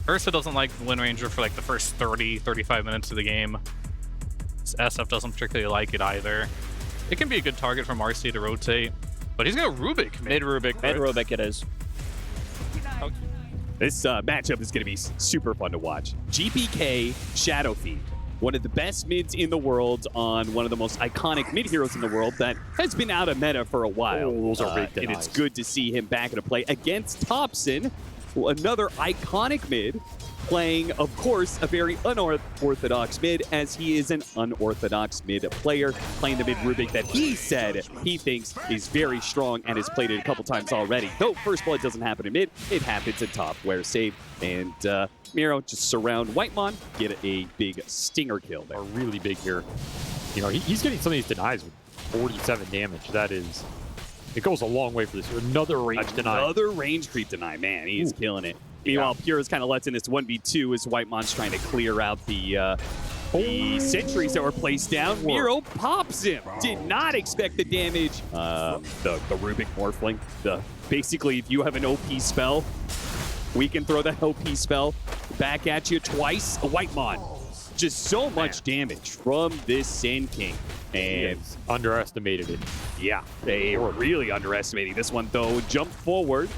Ursa doesn't like Wind Ranger for like the first 30-35 minutes of the game. SF doesn't particularly like it either. It can be a good target for Marcy to rotate, but he's got Rubik. Mid Rubik. Mid Rubik it is. This matchup is going to be super fun to watch. GPK Shadowfiend, one of the best mids in the world on one of the most iconic mid heroes in the world that has been out of meta for a while. Those are big and it's good to see him back into play against Thompson, another iconic mid, playing, of course, a very unorthodox mid, as he is an unorthodox mid player, playing the mid Rubik that he said he thinks is very strong and has played it a couple times already. Though First Blood doesn't happen in mid, it happens at top, where save. And Miro just surround Whitemon, get a big stinger kill there. Are really big here. You know, he's getting some of these denies with 47 damage. That is, it goes a long way for this. Another range deny. Another range creep deny, man. He is killing it. Meanwhile, Pure is kind of lets in this 1v2 as Whitemon's trying to clear out the sentries that were placed down. Miro pops him. Did not expect the damage. The Rubik Morphling. Basically, if you have an OP spell, we can throw that OP spell back at you twice. Whitemon. Just so much damage from this Sand King. And underestimated it. Yeah, they were really underestimating this one, though. Jump forward.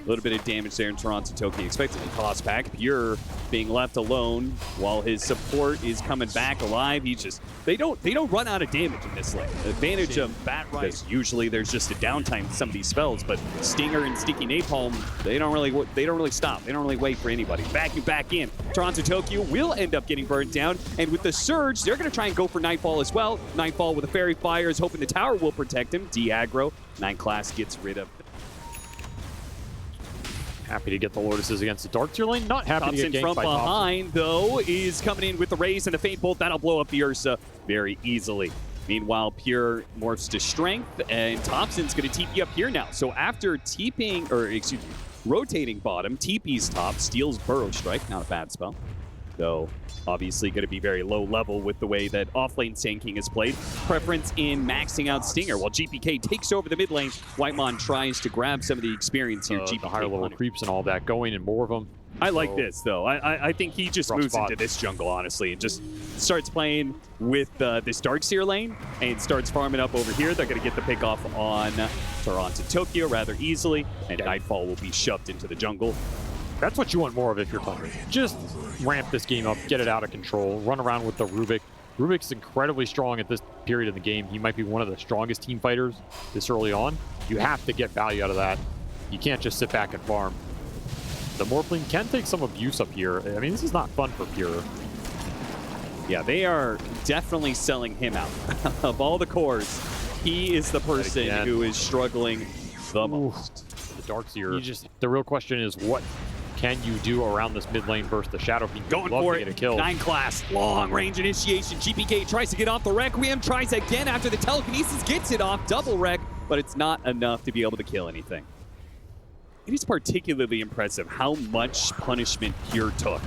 A little bit of damage there in Toronto Toki. Expected to toss back. Pure being left alone while his support is coming back alive. He's just they don't run out of damage in this lane. The advantage of Bat Rise, usually there's just a downtime to some of these spells, but Stinger and Sticky Napalm, they don't really stop. They don't really wait for anybody. Vacuum back in. Toronto Tokyo will end up getting burnt down, and with the surge, they're going to try and go for Nightfall as well. Nightfall with a Fairy Fire is hoping the tower will protect him. De-aggro. 9 class gets rid of. Happy to get the Lotuses against the Dark Tier lane. Not happy Thompson to get ganked from by behind, though, is coming in with the Raise and the Faint Bolt. That'll blow up the Ursa very easily. Meanwhile, Pure morphs to Strength, and Thompson's going to TP up here now. So after TPing, or excuse me, rotating bottom, TP's top, steals Burrow Strike. Not a bad spell, though. Obviously going to be very low level with the way that offlane Sand King is played. Preference in maxing out Stinger while GPK takes over the mid lane. Whitemon tries to grab some of the experience here. The higher level creeps and all that going, and more of them. I like this, though. I think he just moves into this jungle, honestly, and just starts playing with this Darkseer lane and starts farming up over here. They're going to get the pick off on Toronto Tokyo rather easily, and Nightfall will be shoved into the jungle. That's what you want more of if you're playing. Just ramp this game up, get it out of control, run around with the Rubik. Rubik's incredibly strong at this period of the game. He might be one of the strongest team fighters this early on. You have to get value out of that. You can't just sit back and farm. The Morphling can take some abuse up here. I mean, this is not fun for Pure. Yeah, they are definitely selling him out. Of all the cores, he is the person who is struggling the most. The Darkseer. The real question is, what can you do around this mid lane versus the Shadowfiend? Going for it. 9 class, long range initiation. GPK tries to get off the Requiem, tries again after the telekinesis, gets it off, double wreck, but it's not enough to be able to kill anything. It is particularly impressive how much punishment Pure took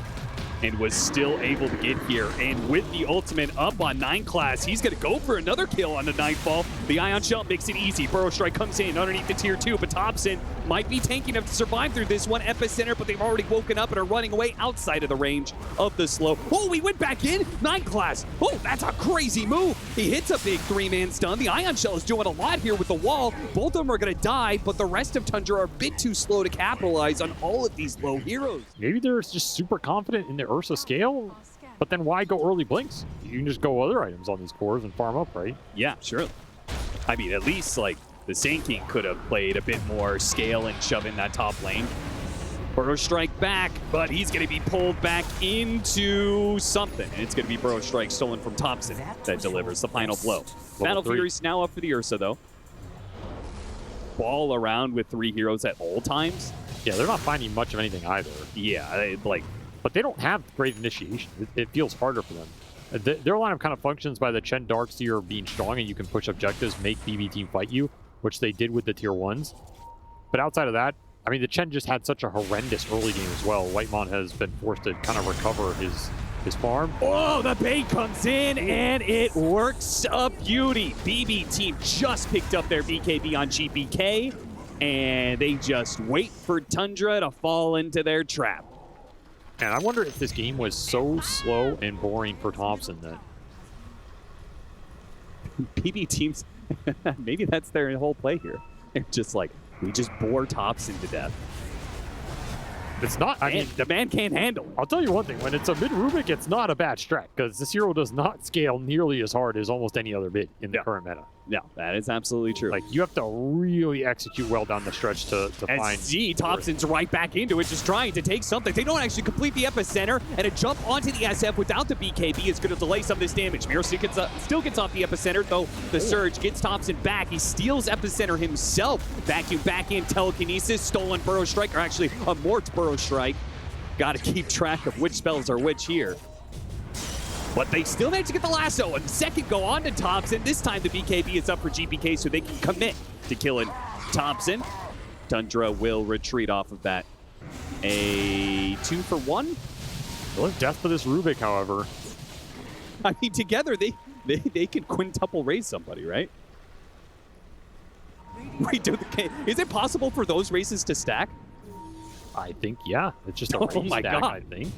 and was still able to get here. And with the ultimate up on 9 class, he's going to go for another kill on the Nightfall. The Ion Shell makes it easy. Burrow Strike comes in underneath the tier 2, but Thompson might be tanky enough to survive through this one. Epicenter, but they've already woken up and are running away outside of the range of the slow. Oh, he went back in. 9 class. Oh, that's a crazy move. He hits a big 3-man stun. The Ion Shell is doing a lot here with the wall. Both of them are going to die, but the rest of Tundra are a bit too slow to capitalize on all of these low heroes. Maybe they're just super confident in their Ursa scale, but then why go early blinks? You can just go other items on these cores and farm up, right? Yeah, sure. I mean, at least like the Sand King could have played a bit more scale and shove in that top lane. Burrow Strike back, but he's going to be pulled back into something. And it's going to be Burrow Strike stolen from Thompson that delivers the final blow. Battle Fury's now up for the Ursa, though. Ball around with 3 heroes at all times. Yeah, they're not finding much of anything either. Yeah, but they don't have great initiation. It feels harder for them. Their lineup kind of functions by the Chen Darkseer being strong, and you can push objectives, make BB team fight you, which they did with the tier 1s. But outside of that, I mean, the Chen just had such a horrendous early game as well. Whitemon has been forced to kind of recover his farm. Oh, the bait comes in, and it works a beauty. BB team just picked up their BKB on GPK, and they just wait for Tundra to fall into their trap. And I wonder if this game was so slow and boring for Thompson that PB teams, maybe that's their whole play here. They're just like, we just bore Thompson to death. it's not. I mean, The man can't handle it. I'll tell you one thing. When it's a mid Rubik, it's not a bad strat because this hero does not scale nearly as hard as almost any other mid in the current meta. No, that is absolutely true. Like, you have to really execute well down the stretch to find. Z, Thompson's right back into it, just trying to take something. They don't actually complete the epicenter, and a jump onto the SF without the BKB is going to delay some of this damage. Miro still gets off the epicenter, though the surge gets Thompson back. He steals epicenter himself. Vacuum back in, telekinesis, stolen burrow strike, or actually a mort burrow strike. Got to keep track of which spells are which here. But they still manage to get the lasso. And second go on to Thompson. This time the BKB is up for GPK so they can commit to killing Thompson. Tundra will retreat off of that. A 2-for-1. Well, death for this Rubik, however. I mean, together they can quintuple raise somebody, right? Wait, is it possible for those races to stack? I think, yeah. It's just a Oh raise my stack, God. I think.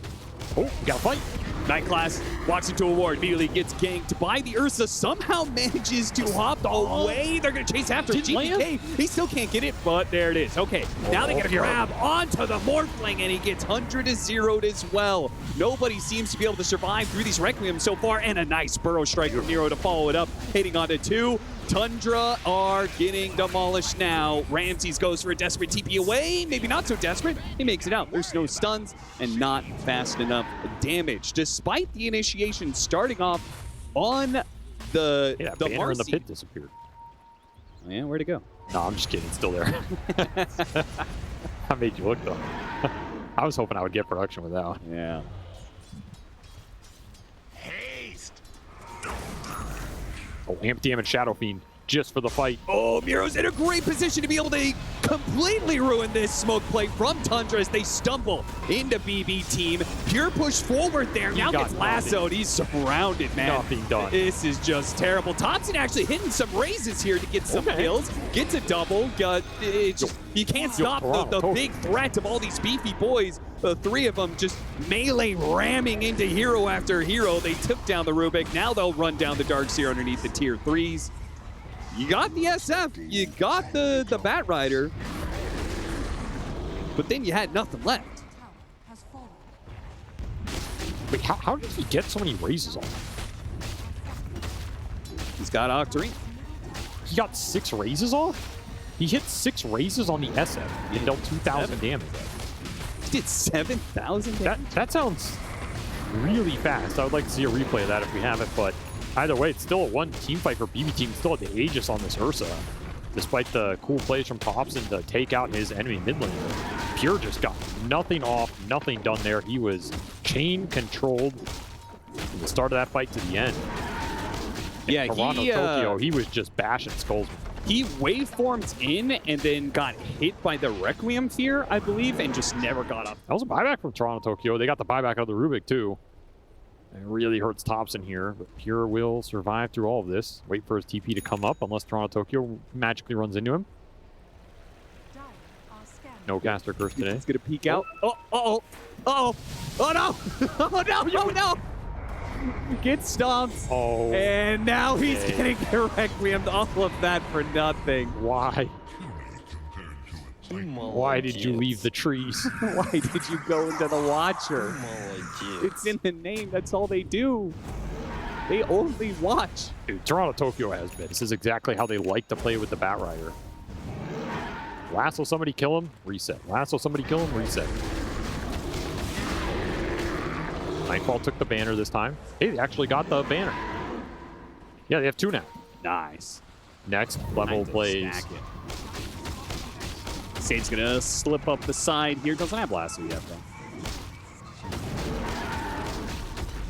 Oh, we got a fight. Night Class walks into a ward, immediately gets ganked by the Ursa, somehow manages to hop away. They're going to chase after GPK. He still can't get it, but there it is. Okay, now they got to grab onto the Morphling, and he gets 100-0'd as well. Nobody seems to be able to survive through these Requiem so far, and a nice burrow strike from Nero to follow it up, hitting onto 2. Tundra are getting demolished now. Ramses goes for a desperate TP away. Maybe not so desperate. He makes it out. There's no stuns and not fast enough damage. Despite the initiation starting off on the banner Marcy. in the pit disappeared. Yeah, where'd it go? No, I'm just kidding. It's still there. I made you look, though. I was hoping I would get production without. Yeah. Oh, Amp DM and Shadow Fiend just for the fight. Oh, Miro's in a great position to be able to completely ruin this smoke play from Tundra as they stumble into BB team. Pure push forward there. Now gets lassoed. He's surrounded, man. Nothing done. This is just terrible. Thompson actually hitting some raises here to get some kills. Gets a double. You can't stop the big threat of all these beefy boys. The three of them just melee ramming into hero after hero. They took down the Rubik. Now they'll run down the Darkseer underneath the tier 3s. You got the SF. You got the Bat Rider. But then you had nothing left. Wait, how did he get so many raises on? He's got Octarine. He got 6 raises off? He hit 6 raises on the SF and dealt 2,000 damage. He did 7,000 damage? That sounds really fast. I would like to see a replay of that if we have it, but either way, it's still a one team fight for BB Team. Still at the Aegis on this Ursa. Despite the cool plays from Thompson to take out his enemy mid laner, Pure just got nothing off, nothing done there. He was chain controlled from the start of that fight to the end. Yeah, Tokyo, he was just bashing skulls. He waveformed in and then got hit by the Requiem Fear, I believe, and just never got up. That was a buyback from Toronto Tokyo. They got the buyback out of the Rubik, too. It really hurts Thompson here, but Pure will survive through all of this. Wait for his TP to come up unless Toronto Tokyo magically runs into him. No caster curse today. He's going to peek out. Oh no! Oh no! Oh no! Gets stomped. Oh. And now he's getting the Requiem. All of that for nothing. Why? Why did you leave the trees? Why did you go into the Watcher? It's in the name. That's all they do. They only watch. Dude, Toronto Tokyo has been. This is exactly how they like to play with the Bat Rider. Lasso somebody, kill him, reset. Lasso somebody, kill him, reset. Nightfall took the banner this time. Hey, they actually got the banner. Yeah, they have 2 now. Nice. Next level plays. Sage's gonna slip up the side here. Doesn't have lasso yet, though.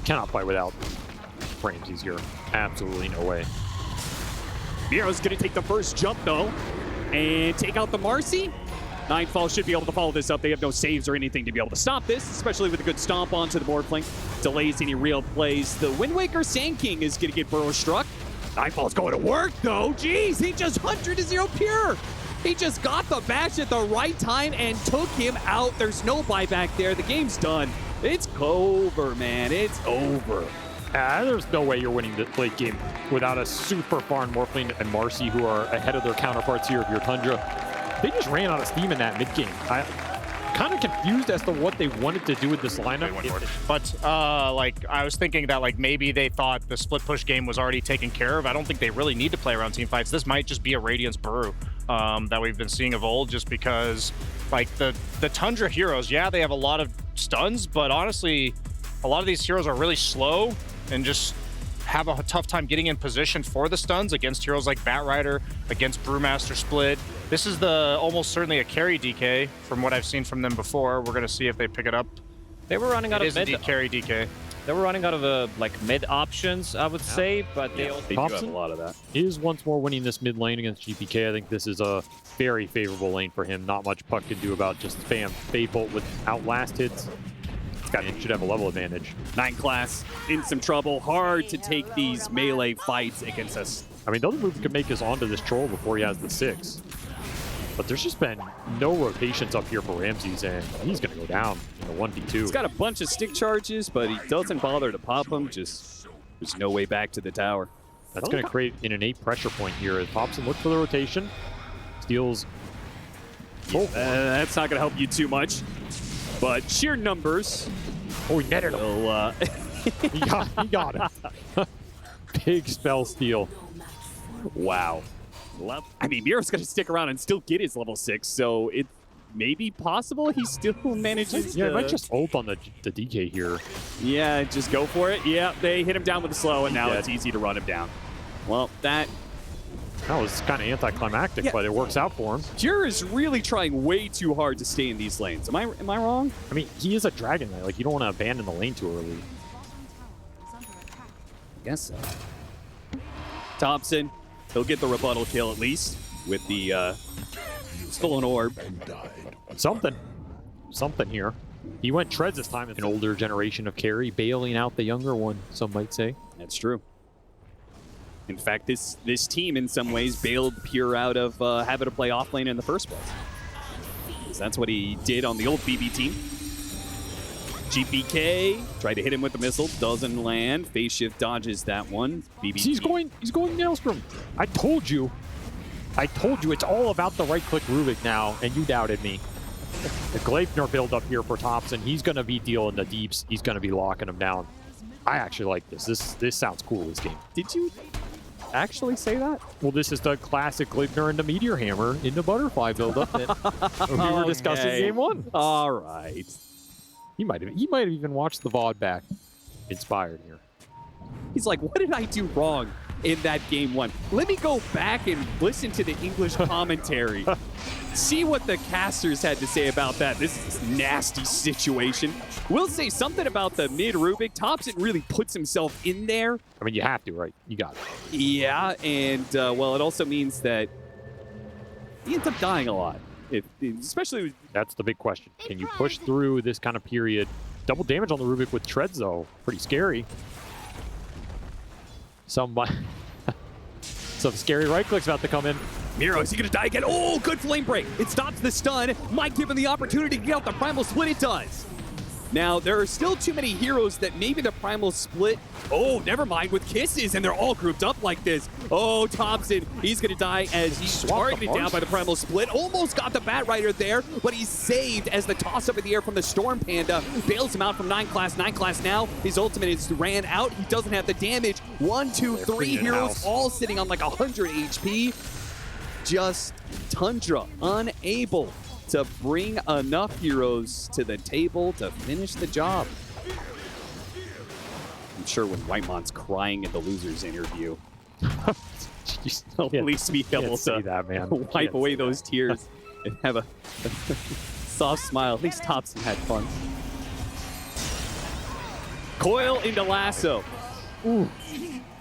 Cannot fight without Ramses here. Absolutely no way. Miro's gonna take the first jump, though, and take out the Marcy. Nightfall should be able to follow this up. They have no saves or anything to be able to stop this, especially with a good stomp onto the board flank. Delays any real plays. The Wind Waker Sand King is going to get burrow struck. Nightfall's going to work, though. Jeez, he just 100-0 Pure. He just got the bash at the right time and took him out. There's no buyback there. The game's done. It's over, man. It's over. There's no way you're winning the late game without a super farm Morphling and Marcy, who are ahead of their counterparts here of your Tundra. They just ran out of steam in that mid game. I'm kind of confused as to what they wanted to do with this lineup. But like, I was thinking that like maybe they thought the split push game was already taken care of. I don't think they really need to play around team fights. This might just be a Radiance brew that we've been seeing of old, just because like the Tundra heroes, yeah, they have a lot of stuns, but honestly, a lot of these heroes are really slow and just have a tough time getting in position for the stuns against heroes like Batrider, against Brewmaster Split. This is the almost certainly a carry DK from what I've seen from them before. We're gonna see if they pick it up. They were running out of mid. Carry DK. They were running out of like mid options, I would say, but they also do have a lot of that. Is once more winning this mid lane against GPK. I think this is a very favorable lane for him. Not much Puck can do about just spam Fade Bolt with outlast hits. Should have a level advantage. 9 class in some trouble. Hard to take these melee fights against us. I mean, the other move could make us onto this troll before he has the 6. But there's just been no rotations up here for Ramses, and he's going to go down in the 1v2. He's got a bunch of stick charges, but he doesn't bother to pop them. Just there's no way back to the tower. That's going to create an innate pressure point here as Popson looks for the rotation. Steals. That's not going to help you too much. But sheer numbers. Oh, he netted him. Will, he got him. Big spell steal. Wow. I mean, Miro's going to stick around and still get his level 6, so it may be possible he still manages Yeah, to... he might just ult on the DK here. Yeah, just go for it. Yeah, they hit him down with a slow, and now it's easy to run him down. Well, that was kind of anticlimactic, but it works out for him. Jur is really trying way too hard to stay in these lanes. Am I wrong? I mean, he is a Dragon Knight. Like, you don't want to abandon the lane too early. I guess so. Thompson, he'll get the rebuttal kill at least with the stolen orb. Something here. He went treads this time. An older generation of carry, bailing out the younger one, some might say. That's true. In fact, this team in some ways bailed Pure out of having to play offlane in the first place. Because that's what he did on the old BB team. GPK tried to hit him with the missile, doesn't land. Phase shift dodges that one. BB. He's going Maelstrom. I told you it's all about the right click Rubik now, and you doubted me. The Gleipnir build up here for Thompson. He's going to be dealing the deeps. He's going to be locking him down. I actually like this. This sounds cool, this game. Did you actually say that? Well, this is the classic Gleipnir into Meteor Hammer into Butterfly build-up that we were discussing game 1. All right. He might have even watched the VOD back. Inspired here. He's like, what did I do wrong in that game 1? Let me go back and listen to the English commentary. See what the casters had to say about that. This is a nasty situation. We'll say something about the mid Rubik. Thompson really puts himself in there. I mean, you have to, right? You got it. Yeah, and well, it also means that he ends up dying a lot. Especially... That's the big question. Can you push through this kind of period? Double damage on the Rubik with treads, though. Pretty scary. Some scary right clicks about to come in. Miro, is he going to die again? Oh, good flame break. It stops the stun. Might give him the opportunity to get out the Primal Split. It does. Now, there are still too many heroes that maybe the Primal Split... Oh, never mind, with kisses, and they're all grouped up like this. Oh, Thompson, he's going to die as he's targeted down by the Primal Split. Almost got the Batrider there, but he's saved as the toss-up in the air from the Storm Panda bails him out from 9 class. 9 class now, his ultimate is ran out. He doesn't have the damage. 1, 2, 3 heroes all sitting on like 100 HP. Just Tundra unable to bring enough heroes to the table to finish the job. I'm sure when Whitemon's crying in the losers interview, he'll at least be able to wipe away those tears and have a soft smile. At least Thompson had fun. Coil into lasso. Ooh.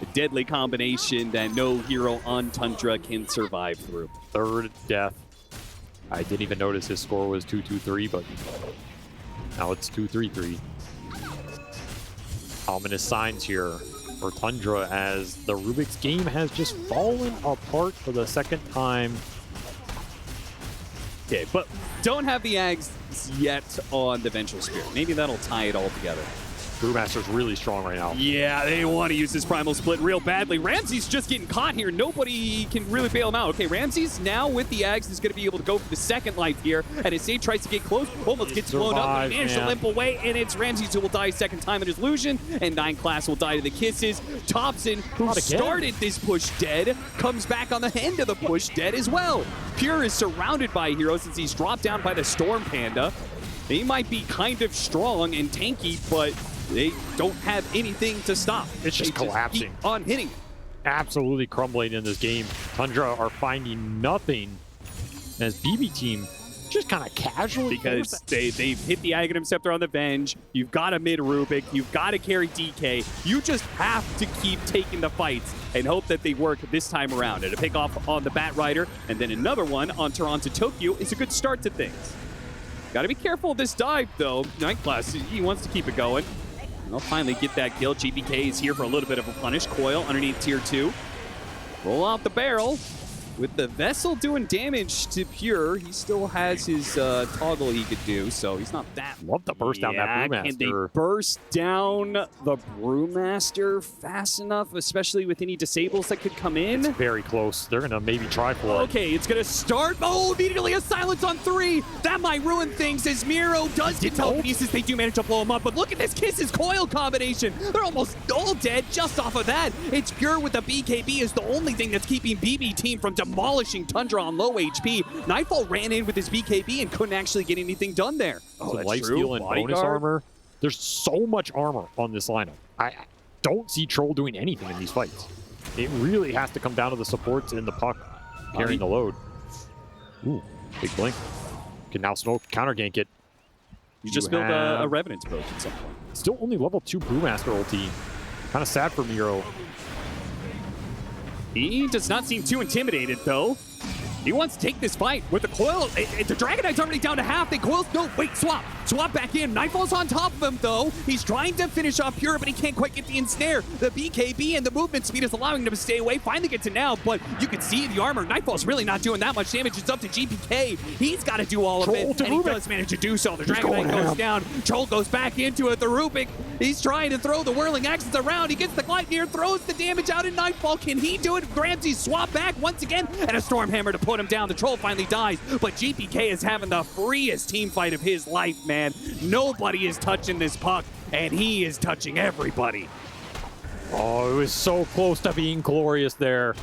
A deadly combination that no hero on Tundra can survive through. Third death. I didn't even notice his score was 2-2-3, but now it's 2-3-3. Ominous signs here for Tundra as the Rubik's game has just fallen apart for the second time Okay, but don't have the Ags yet on the Vengeful Spirit. Maybe that'll tie it all together. Brewmaster's really strong right now. Yeah, they want to use this Primal Split real badly. Ramsey's just getting caught here. Nobody can really bail him out. Okay, Ramsey's now with the Ags is going to be able to go for the second life here. And as Sage tries to get close, almost gets blown up. But he managed to limp away, and it's Ramsey who will die second time in his illusion. And 9 class will die to the kisses. Thompson, who started this push dead, comes back on the end of the push dead as well. Pure is surrounded by heroes since he's dropped down by the Storm Panda. They might be kind of strong and tanky, but they don't have anything to stop. It's just collapsing. Keep on hitting it. Absolutely crumbling in this game. Tundra are finding nothing as BB team just kind of casually. Because they've hit the Aghanim Scepter on the Venge. You've got a mid Rubik. You've got to carry DK. You just have to keep taking the fights and hope that they work this time around. And a pick off on the Bat Rider and then another one on Toronto Tokyo is a good start to things. Got to be careful of this dive, though. Night Class, he wants to keep it going. They'll finally get that kill. GBK is here for a little bit of a punish. Coil underneath tier 2. Roll out the barrel. With the Vessel doing damage to Pure, he still has his toggle he could do, so he's not that... Love to burst down that Brewmaster. Can they burst down the Brewmaster fast enough, especially with any disables that could come in? It's very close. They're going to maybe try for it. Okay, it's going to start. Oh, immediately a silence on 3. That might ruin things as Miro does get telekinesis. They do manage to blow him up, but look at this Kisses Coil combination. They're almost all dead just off of that. It's Pure with the BKB is the only thing that's keeping BB team from demolishing Tundra on low HP. Nightfall ran in with his BKB and couldn't actually get anything done there. Oh, that's lifesteal and bonus armor. There's so much armor on this lineup. I don't see Troll doing anything in these fights. It really has to come down to the supports and the puck carrying the load. Ooh, big blink. Can now smoke, counter gank it. You just build a Revenant's boat at some point. Still only level 2 Brewmaster ulti. Kind of sad for Miro. He does not seem too intimidated, though. He wants to take this fight with the Coil. The Dragon Knight's already down to half. They Coil. No, wait, swap. Swap back in. Nightfall's on top of him, though. He's trying to finish off Pure, but he can't quite get the ensnare. The BKB and the movement speed is allowing him to stay away. Finally gets it now, but you can see the armor. Nightfall's really not doing that much damage. It's up to GPK. He's got to do all of it, and he does manage to do so. The Dragon Knight goes down. Troll goes back into it. The Rubik, he's trying to throw the whirling axes around. He gets the Gleipnir, throws the damage out in Nightfall. Can he do it? Ramsey swap back once again, and a Stormhammer to put him down. The Troll finally dies, but GPK is having the freest team fight of his life, man. Nobody is touching this puck, and he is touching everybody. Oh, it was so close to being glorious there,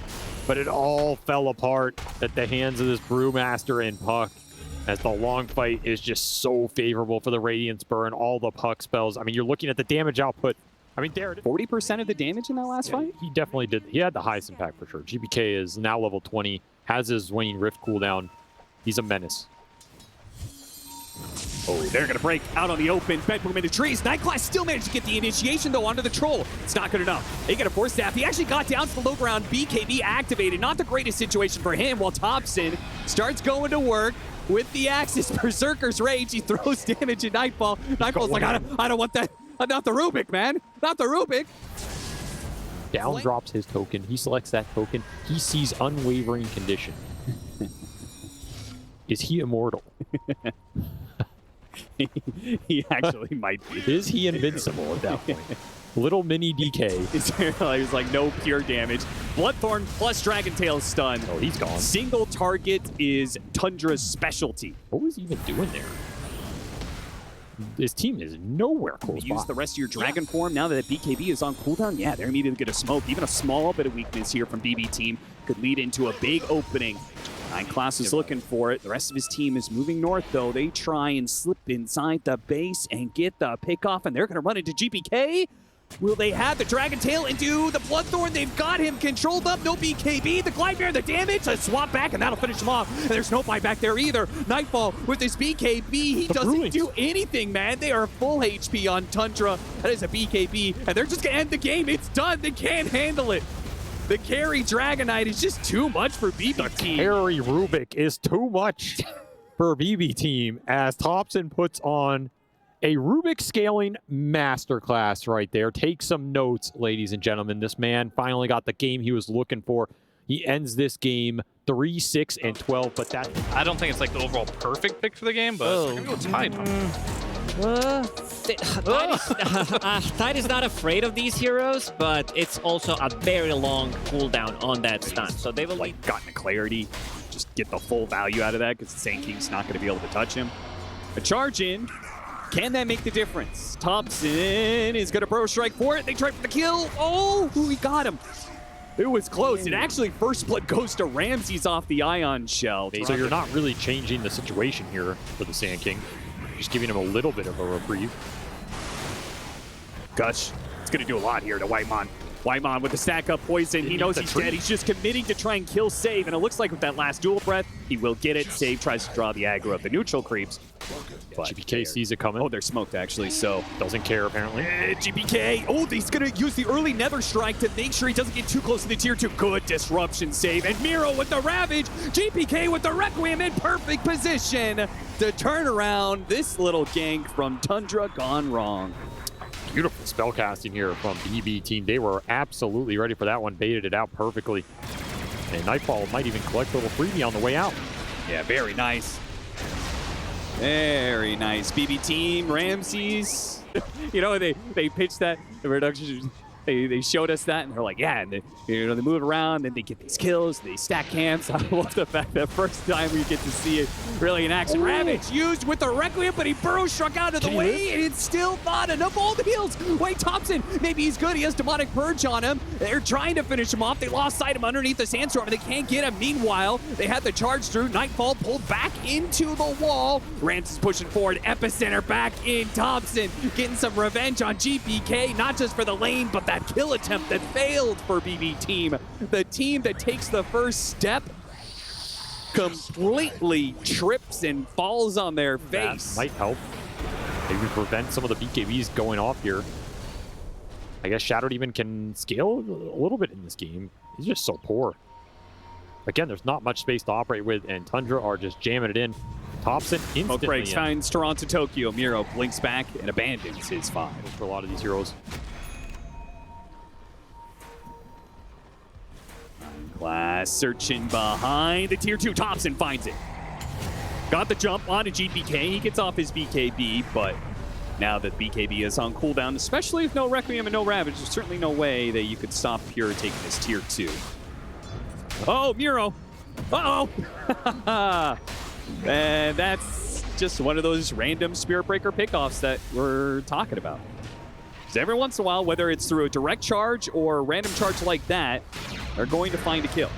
but it all fell apart at the hands of this Brewmaster and puck, as the long fight is just so favorable for the Radiance Burn, all the puck spells. I mean, you're looking at the damage output. I mean, there it is. 40% of the damage in that last fight? He definitely did. He had the highest impact for sure. GBK is now level 20, has his Waning Rift cooldown. He's a menace. Oh, they're going to break out on the open. Bedroom into trees. Nightclass still managed to get the initiation, though, onto the Troll. It's not good enough. They get a Force Staff. He actually got down to the low ground. BKB activated. Not the greatest situation for him, while Thompson starts going to work with the Axis. Berserker's Rage. He throws damage at Nightfall. Nightfall's like, I don't want that. Not the Rubik, man. Not the Rubik. Down drops his token. He selects that token. He sees Unwavering Condition. Is he immortal? He actually might be. Is he invincible at that point? Little mini DK. He's like, no pure damage. Bloodthorn plus Dragon Tail stun. Oh, he's gone. Single target is Tundra's specialty. What was he even doing there? His team is nowhere close by. Use the rest of your Dragon form now that BKB is on cooldown. Yeah, they're immediately going to smoke. Even a small bit of weakness here from BB team could lead into a big opening. 9 class is looking for it. The rest of his team is moving north, though. They try and slip inside the base and get the pick off, and they're going to run into GPK. Will they have the Dragon Tail into the Bloodthorn? They've got him controlled up. No BKB. The Gleipnir, the damage. A swap back, and that'll finish him off. And there's no buyback there either. Nightfall with his BKB. He doesn't do anything, man. They are full HP on Tundra. That is a BKB, and they're just going to end the game. It's done. They can't handle it. The carry Dragon Knight is just too much for BB team. Carry Rubik is too much for BB team, as Thompson puts on a Rubik scaling masterclass right there. Take some notes, ladies and gentlemen. This man finally got the game he was looking for. He ends this game 3, 6, and 12, but that... I don't think it's like the overall perfect pick for the game, but I'm gonna go Tide. Tide is not afraid of these heroes, but it's also a very long cooldown on that stun. So they will Like, gotten clarity, just get the full value out of that because Sand King's not going to be able to touch him. A charge in. Can that make the difference? Thompson is going to Bro Strike for it. They try for the kill. Oh, he got him. It was close. It actually, first blood goes to Ramses off the Ion Shell. So you're not really changing the situation here for the Sand King. Just giving him a little bit of a reprieve. Gush, it's going to do a lot here to Whitemon. Whitemon with the stack up poison. He knows he's dead. He's just committing to try and kill Save. And it looks like with that last dual breath, he will get it. Save tries to draw the aggro of the neutral creeps. But GPK sees it coming. Oh, they're smoked actually, so. Doesn't care apparently. GPK, oh, he's going to use the early Nether Strike to make sure he doesn't get too close to the tier 2. Good disruption save. And Miro with the Ravage. GPK with the Requiem in perfect position to turn around this little gank from Tundra gone wrong. Beautiful spell casting here from BB team. They were absolutely ready for that one. Baited it out perfectly. And Nightfall might even collect a little freebie on the way out. Yeah, very nice. Very nice. BB team, Ramses. You know, they pitched that, the reduction. They showed us that, and they're like, yeah, and they move around, and they get these kills, they stack camps. I love the fact that first time we get to see it really in action. Ravage used with the Requiem, but he burrow struck out of the way, and it's still not enough. All the heals. Wait, Thompson, maybe he's good. He has Demonic Purge on him. They're trying to finish him off. They lost sight of him underneath the Sandstorm, and they can't get him. Meanwhile, they had the charge through. Nightfall pulled back into the wall. Rance is pushing forward. Epicenter back in. Thompson getting some revenge on GPK, not just for the lane, but that kill attempt that failed for BB team. The team that takes the first step completely trips and falls on their face. That might help. Maybe prevent some of the BKBs going off here. I guess Shadow Demon can scale a little bit in this game. He's just so poor. Again, there's not much space to operate with, and Tundra are just jamming it in. Thompson instantly breaks, finds Toronto Tokyo. Miro blinks back and abandons his 5. For a lot of these heroes. Glass searching behind the tier 2. Thompson finds it. Got the jump on a GPK. He gets off his BKB, but now that BKB is on cooldown, especially with no Requiem and no Ravage, there's certainly no way that you could stop Pure taking this tier 2. Oh, Miro. Uh-oh. And that's just one of those random Spirit Breaker pickoffs that we're talking about. Because every once in a while, whether it's through a direct charge or a random charge like that, they're going to find a kill.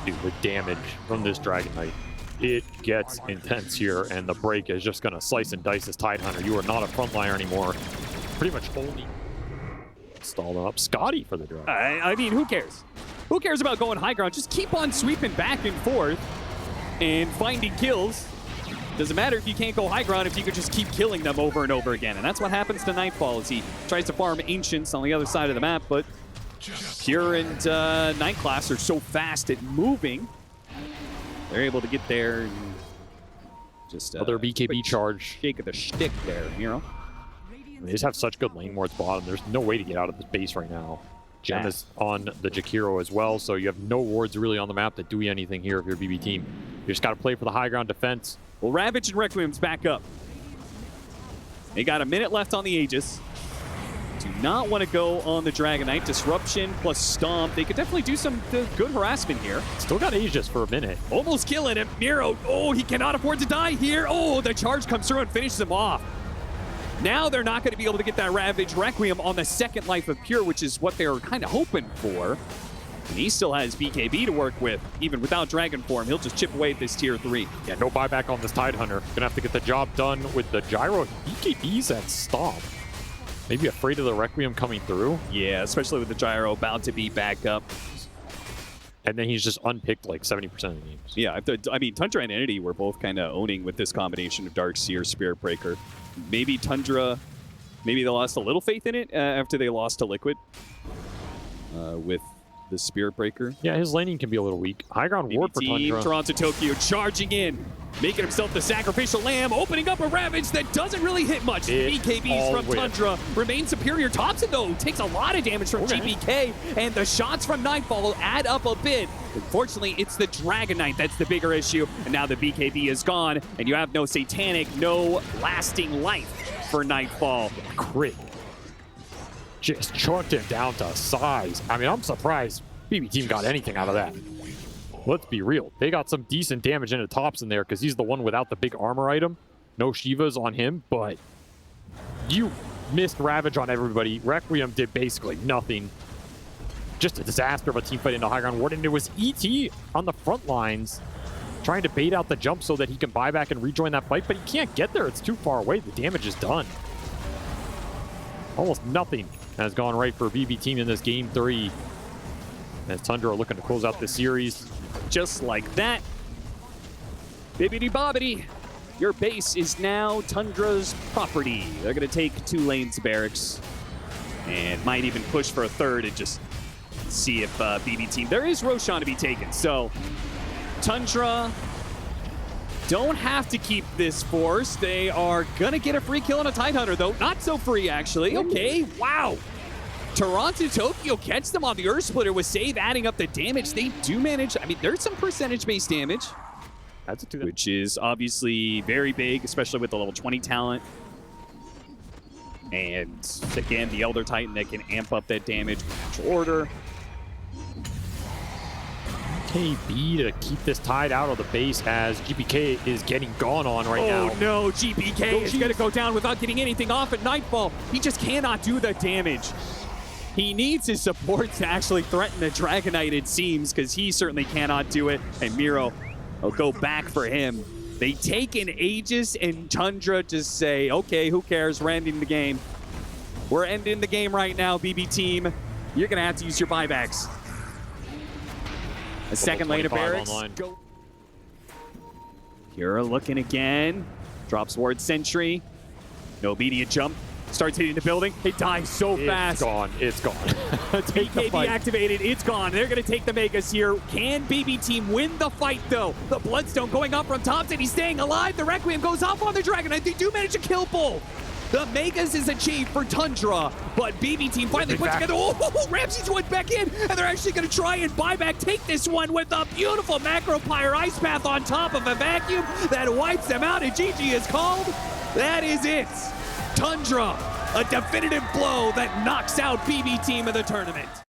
Dude, the damage from this Dragon Knight, it gets intense here, and the break is just going to slice and dice this Tidehunter. You are not a frontliner anymore. Pretty much only stalled up Scotty for the Dragon. I mean, who cares? Who cares about going high ground? Just keep on sweeping back and forth and finding kills. Doesn't matter if you can't go high ground if you could just keep killing them over and over again. And that's what happens to Nightfall as he tries to farm Ancients on the other side of the map, but Pure and Nightclass are so fast at moving. They're able to get there and just other BKB charge. Shake of the shtick there, Miro. They just have such good lane wards bottom. There's no way to get out of this base right now. Gem is on the Jakiro as well, so you have no wards really on the map that do anything here if you're BB team. You just got to play for the high ground defense. Well, Ravage and Requiem's back up. They got a minute left on the Aegis. Do not want to go on the Dragon Knight. Disruption plus Stomp. They could definitely do some good harassment here. Still got Aegis for a minute. Almost killing him. Miro, oh, he cannot afford to die here. Oh, the charge comes through and finishes him off. Now they're not going to be able to get that Ravage Requiem on the second life of Pure, which is what they were kind of hoping for. And he still has BKB to work with. Even without Dragon Form, he'll just chip away at this tier 3. Yeah, no buyback on this Tidehunter. Gonna have to get the job done with the Gyro. BKB's at Stomp. Maybe afraid of the Requiem coming through. Yeah, especially with the Gyro about to be back up. And then he's just unpicked like 70% of the games. Yeah, I mean, Tundra and Entity were both kind of owning with this combination of Darkseer, Spirit Breaker. Maybe Tundra, maybe they lost a little faith in it after they lost to Liquid with the Spirit Breaker. Yeah, his laning can be a little weak. High ground ward for Tundra. Toronto Tokyo charging in. making himself the sacrificial lamb, opening up a Ravage that doesn't really hit much. BKBs from Tundra remain superior. Thompson, though, takes a lot of damage from GPK, and the shots from Nightfall add up a bit. Unfortunately, it's the Dragon Knight that's the bigger issue, and now the BKB is gone, and you have no Satanic, no lasting life for Nightfall. Crit. Just chunked him down to size. I mean, I'm surprised BB Team got anything out of that. Let's be real. They got some decent damage into Thompson there because he's the one without the big armor item. No Shivas on him, but you missed Ravage on everybody. Requiem did basically nothing. Just a disaster of a team fight into high ground ward, and it was ET on the front lines trying to bait out the jump so that he can buy back and rejoin that fight, but he can't get there. It's too far away. The damage is done. Almost nothing has gone right for BB Team in this game 3. As Tundra are looking to close out the series. Just like that. Bibbidi bobbidi. Your base is now Tundra's property. They're going to take 2 lanes barracks and might even push for a third and just see if BB Team... There is Roshan to be taken, so Tundra don't have to keep this force. They are going to get a free kill on a Tidehunter, though. Not so free, actually. Okay, wow. Toronto Tokyo catch them on the Earth Splitter with save, adding up the damage. They do manage. I mean, there's some percentage-based damage. That's a 2. Which is obviously very big, especially with the level 20 talent. And again, the Elder Titan that can amp up that damage with natural order. KB to keep this Tide out of the base as GPK is getting gone on right now. Oh no, GPK is going to go down without getting anything off at Nightfall. He just cannot do the damage. He needs his support to actually threaten the Dragon Knight, it seems, because he certainly cannot do it. And Miro will go back for him. They take an Aegis, and Tundra just say, okay, who cares? We're ending the game. We're ending the game right now, BB Team. You're going to have to use your buybacks. A second lane of barracks. Go. Kira looking again. Drops Ward Sentry. No immediate jump. Starts hitting the building. It dies so fast. It's gone. It's gone. Take the BKB fight. activated. It's gone. They're going to take the Megas here. Can BB Team win the fight, though? The Bloodstone going up from Thompson. He's staying alive. The Requiem goes off on the Dragon Knight. They do manage a kill pull. The Megas is achieved for Tundra, but BB Team finally put together. Oh, Ramsey's went back in, and they're actually going to try and buy back, take this one with a beautiful Macro Pyre Ice Path on top of a vacuum that wipes them out, and GG is called. That is it. Tundra, a definitive blow that knocks out BB Team in the tournament.